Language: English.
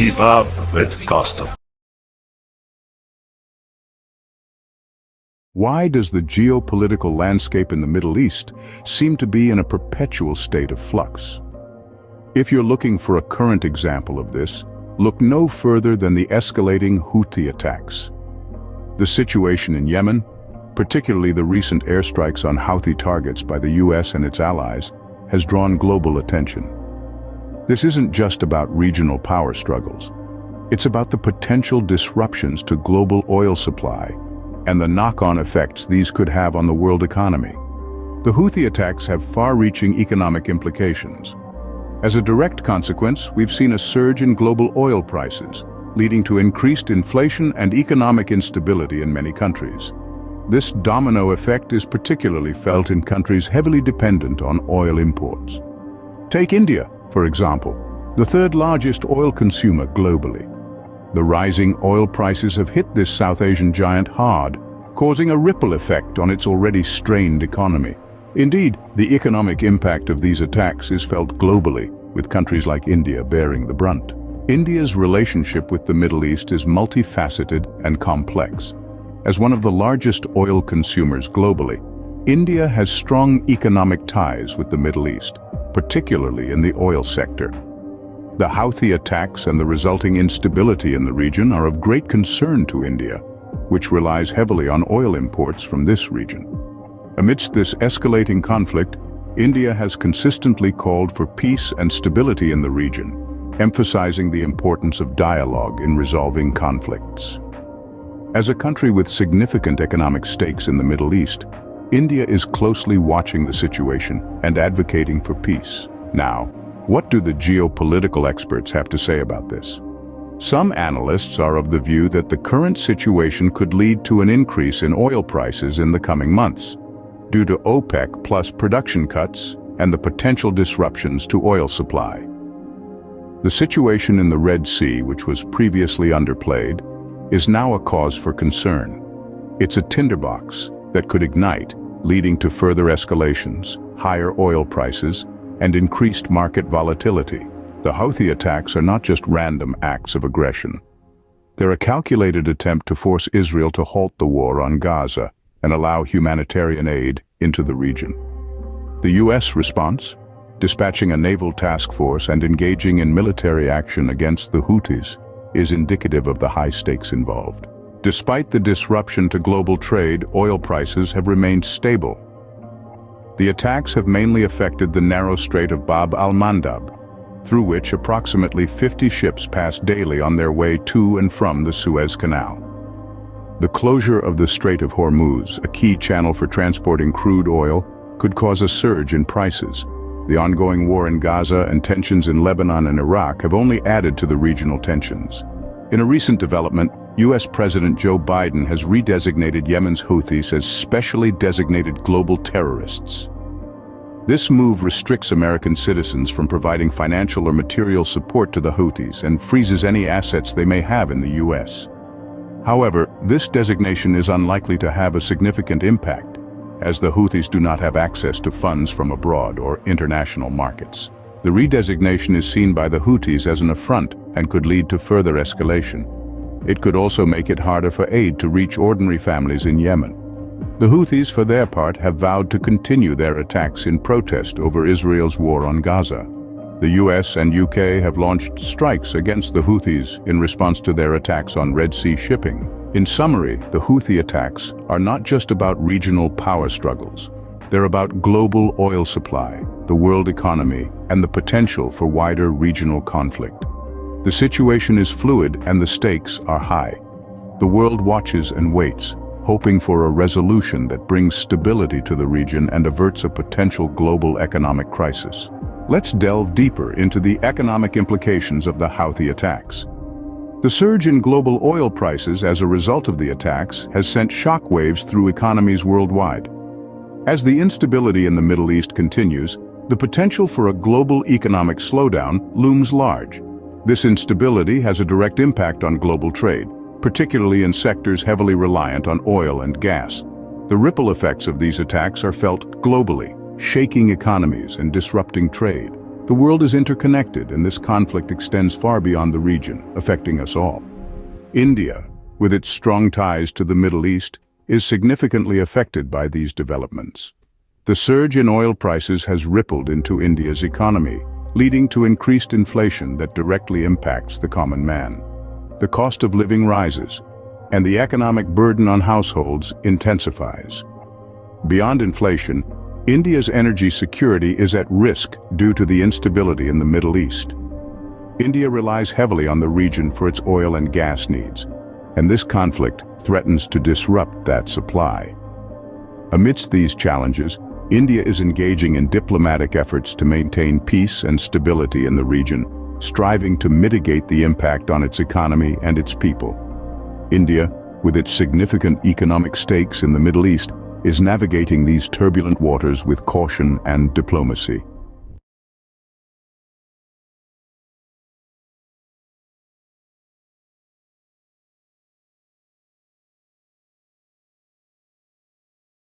Keep up with custom. Why does the geopolitical landscape in the Middle East seem to be in a perpetual state of flux? If you're looking for a current example of this, look no further than the escalating Houthi attacks. The situation in Yemen, particularly the recent airstrikes on Houthi targets by the US and its allies, has drawn global attention. This isn't just about regional power struggles. It's about the potential disruptions to global oil supply and the knock-on effects these could have on the world economy. The Houthi attacks have far-reaching economic implications. As a direct consequence, we've seen a surge in global oil prices, leading to increased inflation and economic instability in many countries. This domino effect is particularly felt in countries heavily dependent on oil imports. Take India, for example, the third largest oil consumer globally. The rising oil prices have hit this South Asian giant hard, causing a ripple effect on its already strained economy. Indeed, the economic impact of these attacks is felt globally, with countries like India bearing the brunt. India's relationship with the Middle East is multifaceted and complex. As one of the largest oil consumers globally, India has strong economic ties with the Middle East, particularly in the oil sector. The Houthi attacks and the resulting instability in the region are of great concern to India, which relies heavily on oil imports from this region. Amidst this escalating conflict, India has consistently called for peace and stability in the region, emphasizing the importance of dialogue in resolving conflicts. As a country with significant economic stakes in the Middle East, India is closely watching the situation and advocating for peace. Now, what do the geopolitical experts have to say about this? Some analysts are of the view that the current situation could lead to an increase in oil prices in the coming months, due to OPEC plus production cuts and the potential disruptions to oil supply. The situation in the Red Sea, which was previously underplayed, is now a cause for concern. It's a tinderbox that could ignite, leading to further escalations, higher oil prices, and increased market volatility. The Houthi attacks are not just random acts of aggression. They're a calculated attempt to force Israel to halt the war on Gaza and allow humanitarian aid into the region. The US response, dispatching a naval task force and engaging in military action against the Houthis, is indicative of the high stakes involved. Despite the disruption to global trade, oil prices have remained stable. The attacks have mainly affected the narrow Strait of Bab al-Mandab, through which approximately 50 ships pass daily on their way to and from the Suez Canal. The closure of the Strait of Hormuz, a key channel for transporting crude oil, could cause a surge in prices. The ongoing war in Gaza and tensions in Lebanon and Iraq have only added to the regional tensions. In a recent development, US President Joe Biden has redesignated Yemen's Houthis as specially designated global terrorists. This move restricts American citizens from providing financial or material support to the Houthis and freezes any assets they may have in the US. However, this designation is unlikely to have a significant impact, as the Houthis do not have access to funds from abroad or international markets. The redesignation is seen by the Houthis as an affront and could lead to further escalation. It could also make it harder for aid to reach ordinary families in Yemen. The Houthis, for their part, have vowed to continue their attacks in protest over Israel's war on Gaza. The US and UK have launched strikes against the Houthis in response to their attacks on Red Sea shipping. In summary, the Houthi attacks are not just about regional power struggles. They're about global oil supply, the world economy, and the potential for wider regional conflict. The situation is fluid and the stakes are high. The world watches and waits, hoping for a resolution that brings stability to the region and averts a potential global economic crisis. Let's delve deeper into the economic implications of the Houthi attacks. The surge in global oil prices as a result of the attacks has sent shockwaves through economies worldwide. As the instability in the Middle East continues, the potential for a global economic slowdown looms large. This instability has a direct impact on global trade, particularly in sectors heavily reliant on oil and gas. The ripple effects of these attacks are felt globally, shaking economies and disrupting trade. The world is interconnected, and this conflict extends far beyond the region, affecting us all. India, with its strong ties to the Middle East, is significantly affected by these developments. The surge in oil prices has rippled into India's economy, leading to increased inflation that directly impacts the common man. The cost of living rises, and the economic burden on households intensifies. Beyond inflation, India's energy security is at risk due to the instability in the Middle East. India relies heavily on the region for its oil and gas needs, and this conflict threatens to disrupt that supply. Amidst these challenges, India is engaging in diplomatic efforts to maintain peace and stability in the region, striving to mitigate the impact on its economy and its people. India, with its significant economic stakes in the Middle East, is navigating these turbulent waters with caution and diplomacy.